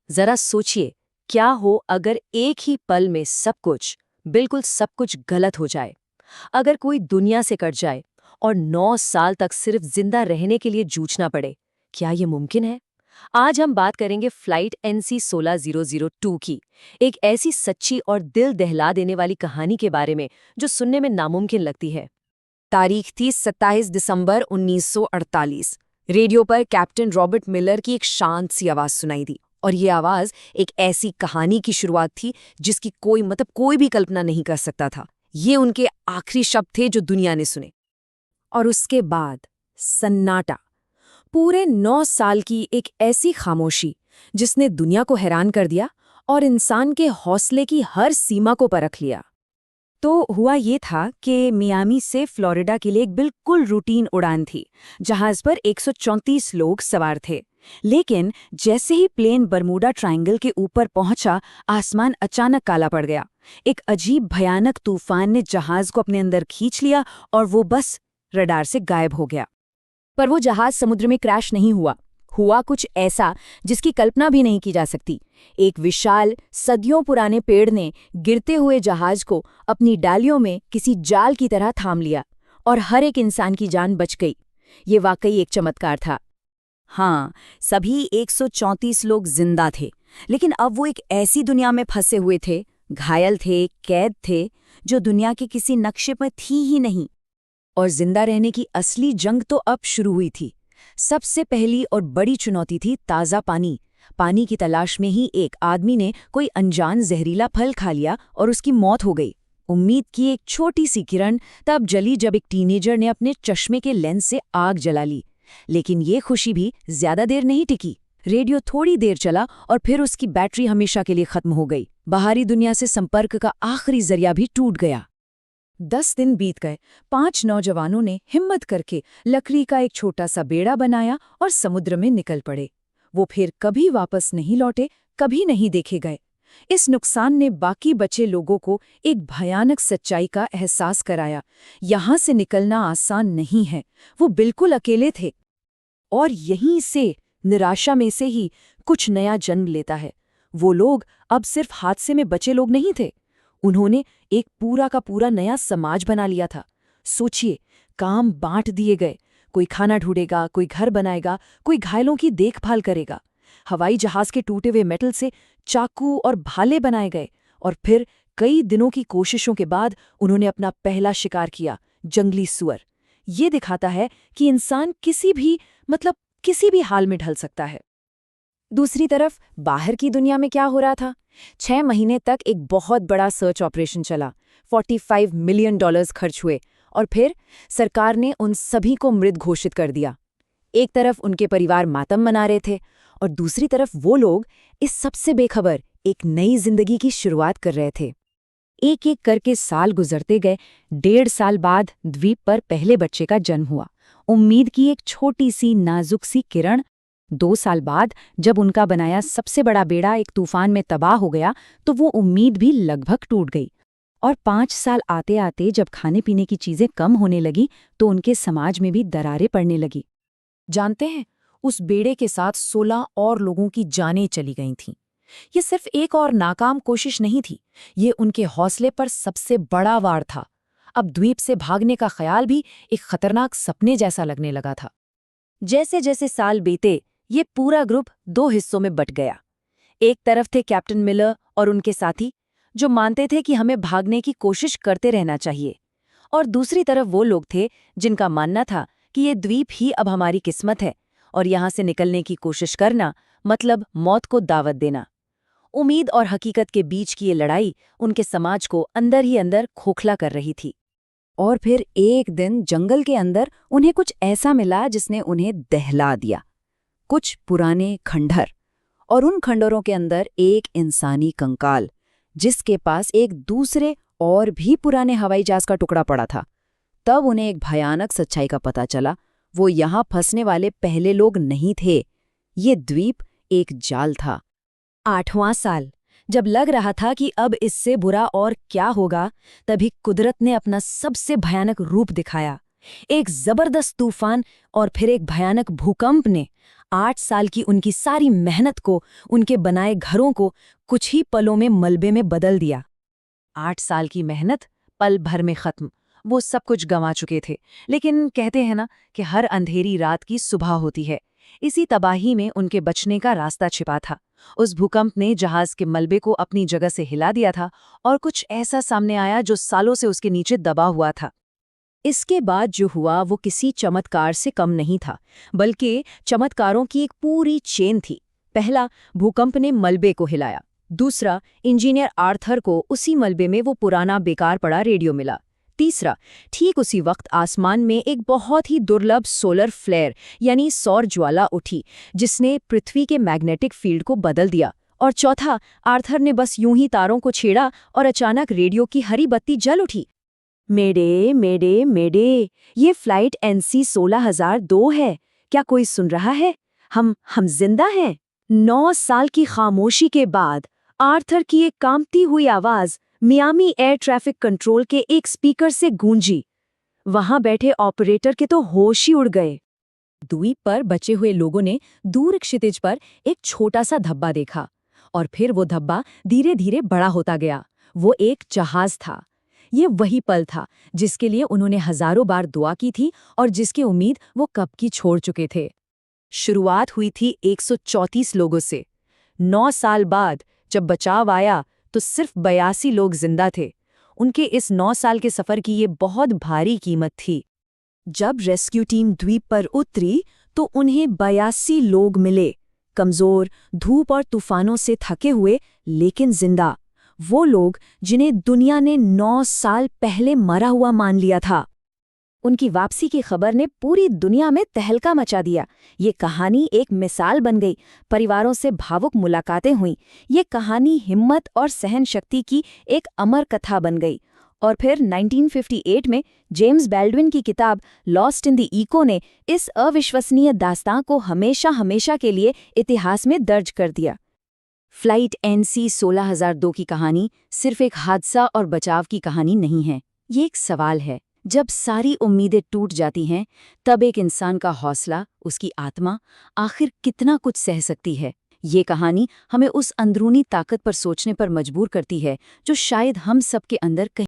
जरा सोचिए, क्या हो अगर एक ही पल में सब कुछ, बिल्कुल सब कुछ गलत हो जाए। अगर कोई दुनिया से कट जाए और 9 साल तक सिर्फ जिंदा रहने के लिए जूझना पड़े, क्या ये मुमकिन है? आज हम बात करेंगे फ्लाइट NC 16002 की, एक ऐसी सच्ची और दिल दहला देने वाली कहानी के बारे में जो सुनने में नामुमकिन लगती है। तारीख थी 27 दिसंबर 1948। रेडियो पर कैप्टन रॉबर्ट मिलर की एक शांत सी आवाज सुनाई दी, और ये आवाज एक ऐसी कहानी की शुरुआत थी जिसकी कोई भी कल्पना नहीं कर सकता था। ये उनके आखिरी शब्द थे जो दुनिया ने सुने। और उसके बाद सन्नाटा। पूरे 9 साल की एक ऐसी खामोशी जिसने दुनिया को हैरान कर दिया और इंसान के हौसले की हर सीमा को परख लिया। तो हुआ ये था कि मियामी से फ्लोरिडा के लिए एक बिल्कुल रूटीन उड़ान थी। जहाज पर 134 लोग सवार थे। लेकिन जैसे ही प्लेन बरमूडा ट्रायंगल के ऊपर पहुंचा, आसमान अचानक काला पड़ गया। एक अजीब भयानक तूफान ने जहाज को अपने अंदर खींच लिया और वो बस रडार से गायब हो गया। पर वो जहाज समुद्र में क्रैश नहीं हुआ। हुआ कुछ ऐसा जिसकी कल्पना भी नहीं की जा सकती। एक विशाल सदियों पुराने पेड़ ने गिरते हुए जहाज को अपनी डालियों में किसी जाल की तरह थाम लिया और हर एक इंसान की जान बच गई। ये वाकई एक चमत्कार था। हाँ, सभी 134 लोग जिंदा थे, लेकिन अब वो एक ऐसी दुनिया में फंसे हुए थे, घायल थे, कैद थे, जो दुनिया के किसी नक्शे पर थी ही नहीं। और जिंदा रहने की असली जंग तो अब शुरू हुई थी। सबसे पहली और बड़ी चुनौती थी ताज़ा पानी। पानी की तलाश में ही एक आदमी ने कोई अनजान जहरीला फल खा लिया और उसकी मौत हो गई। उम्मीद की एक छोटी सी किरण तब जली जब एक टीनेजर ने अपने चश्मे के लेंस से आग जला ली। लेकिन ये खुशी भी ज्यादा देर नहीं टिकी। रेडियो थोड़ी देर चला और फिर उसकी बैटरी हमेशा के लिए खत्म हो गई। बाहरी दुनिया से संपर्क का आखिरी जरिया भी टूट गया। 10 दिन बीत गए। 5 नौजवानों ने हिम्मत करके लकड़ी का एक छोटा सा बेड़ा बनाया और समुद्र में निकल पड़े। वो फिर कभी वापस नहीं लौटे, कभी नहीं देखे गए। इस नुकसान ने बाकी बचे लोगों को एक भयानक सच्चाई का एहसास कराया। यहाँ से निकलना आसान नहीं है। वो बिल्कुल अकेले थे। और यहीं से, निराशा में से ही कुछ नया जन्म लेता है। वो लोग अब सिर्फ हादसे में बचे लोग नहीं थे। उन्होंने एक पूरा का पूरा नया समाज बना लिया था। सोचिए, काम बांट दिए गए। कोई खाना ढूंढेगा, कोई घर बनाएगा, कोई घायलों की देखभाल करेगा। हवाई जहाज के टूटे हुए मेटल से चाकू और भाले बनाए गए। और फिर कई दिनों की कोशिशों के बाद उन्होंने अपना पहला शिकार किया, जंगली सुअर। ये दिखाता है कि इंसान किसी भी हाल में ढल सकता है। दूसरी तरफ बाहर की दुनिया में क्या हो रहा था? 6 महीने तक एक बहुत बड़ा सर्च ऑपरेशन चला। $45 मिलियन खर्च हुए और फिर सरकार ने उन सभी को मृत घोषित कर दिया। एक तरफ उनके परिवार मातम मना रहे थे और दूसरी तरफ वो लोग इस सबसे बेखबर एक नई जिंदगी की शुरुआत कर रहे थे। एक एक करके साल गुजरते गए। 1.5 साल बाद द्वीप पर पहले बच्चे का जन्म हुआ। उम्मीद की एक छोटी सी नाजुक सी किरण। 2 साल बाद जब उनका बनाया सबसे बड़ा बेड़ा एक तूफान में तबाह हो गया, तो वो उम्मीद भी लगभग टूट गई। और 5 साल आते आते जब खाने पीने की चीजें कम होने लगी, तो उनके समाज में भी दरारें पड़ने लगी। जानते हैं, उस बेड़े के साथ 16 और लोगों की जानें चली गई थीं। ये सिर्फ एक और नाकाम कोशिश नहीं थी, ये उनके हौसले पर सबसे बड़ा वार था। अब द्वीप से भागने का ख्याल भी एक खतरनाक सपने जैसा लगने लगा था। जैसे जैसे साल बीते, ये पूरा ग्रुप 2 हिस्सों में बट गया। एक तरफ थे कैप्टन मिलर और उनके साथी, जो मानते थे कि हमें भागने की कोशिश करते रहना चाहिए। और दूसरी तरफ वो लोग थे जिनका मानना था कि ये द्वीप ही अब हमारी किस्मत है और यहाँ से निकलने की कोशिश करना मतलब मौत को दावत देना। उम्मीद और हकीकत के बीच की ये लड़ाई उनके समाज को अंदर ही अंदर खोखला कर रही थी। और फिर एक दिन जंगल के अंदर उन्हें कुछ ऐसा मिला जिसने उन्हें दहला दिया। कुछ पुराने खंडहर, और उन खंडहरों के अंदर एक इंसानी कंकाल, जिसके पास एक दूसरे और भी पुराने हवाई जहाज का टुकड़ा पड़ा था। तब उन्हें एक भयानक सच्चाई का पता चला। वो यहाँ फंसने वाले पहले लोग नहीं थे। ये द्वीप एक जाल था। 8वां साल, जब लग रहा था कि अब इससे बुरा और क्या होगा, तभी कुदरत ने अपना सबसे भयानक रूप दिखाया। एक जबरदस्त तूफान और फिर एक भयानक भूकंप ने 8 साल की उनकी सारी मेहनत को, उनके बनाए घरों को कुछ ही पलों में मलबे में बदल दिया। 8 साल की मेहनत पल भर में खत्म। वो सब कुछ गंवा चुके थे। लेकिन कहते हैं ना कि हर अंधेरी रात की सुबह होती है। इसी तबाही में उनके बचने का रास्ता छिपा था। उस भूकंप ने जहाज के मलबे को अपनी जगह से हिला दिया था और कुछ ऐसा सामने आया जो सालों से उसके नीचे दबा हुआ था। इसके बाद जो हुआ वो किसी चमत्कार से कम नहीं था, बल्कि चमत्कारों की एक पूरी चेन थी। पहला, भूकंप ने मलबे को हिलाया। दूसरा, इंजीनियर आर्थर को उसी मलबे में वो पुराना बेकार पड़ा रेडियो मिला। तीसरा, ठीक उसी वक्त आसमान में एक बहुत ही दुर्लभ सोलर फ्लेयर यानी सौर ज्वाला उठी, जिसने पृथ्वी के मैग्नेटिक फील्ड को बदल दिया। और चौथा, आर्थर ने बस यूं ही तारों को छेड़ा और अचानक रेडियो की हरी बत्ती जल उठी। मेडे मेडे मेडे, ये फ्लाइट NC 16002 है। क्या कोई सुन रहा है? हम जिंदा हैं। 9 साल की खामोशी के बाद आर्थर की एक कांपती हुई आवाज मियामी एयर ट्रैफिक कंट्रोल के एक स्पीकर से गूंजी। वहां बैठे ऑपरेटर के तो होश ही उड़ गए। द्वीप पर बचे हुए लोगों ने दूर क्षितिज पर एक छोटा सा धब्बा देखा, और फिर वो धब्बा धीरे धीरे बड़ा होता गया। वो एक जहाज था। ये वही पल था जिसके लिए उन्होंने हजारों बार दुआ की थी और जिसकी उम्मीद वो कब की छोड़ चुके थे। शुरुआत हुई थी 134 लोगों से। 9 साल बाद जब बचाव आया तो सिर्फ 82 लोग जिंदा थे। उनके इस 9 साल के सफर की ये बहुत भारी कीमत थी। जब रेस्क्यू टीम द्वीप पर उतरी तो उन्हें 82 लोग मिले, कमजोर, धूप और तूफानों से थके हुए, लेकिन जिंदा। वो लोग जिन्हें दुनिया ने 9 साल पहले मरा हुआ मान लिया था। उनकी वापसी की खबर ने पूरी दुनिया में तहलका मचा दिया। ये कहानी एक मिसाल बन गई। परिवारों से भावुक मुलाकातें हुईं। ये कहानी हिम्मत और सहन शक्ति की एक अमर कथा बन गई। और फिर 1958 में जेम्स बैल्डविन की किताब लॉस्ट इन द इको ने इस अविश्वसनीय दास्तां को हमेशा हमेशा के लिए इतिहास में दर्ज कर दिया। फ्लाइट NC 16002 की कहानी सिर्फ एक हादसा और बचाव की कहानी नहीं है। ये एक सवाल है। जब सारी उम्मीदें टूट जाती हैं, तब एक इंसान का हौसला, उसकी आत्मा आखिर कितना कुछ सह सकती है। ये कहानी हमें उस अंदरूनी ताकत पर सोचने पर मजबूर करती है जो शायद हम सबके अंदर कहीं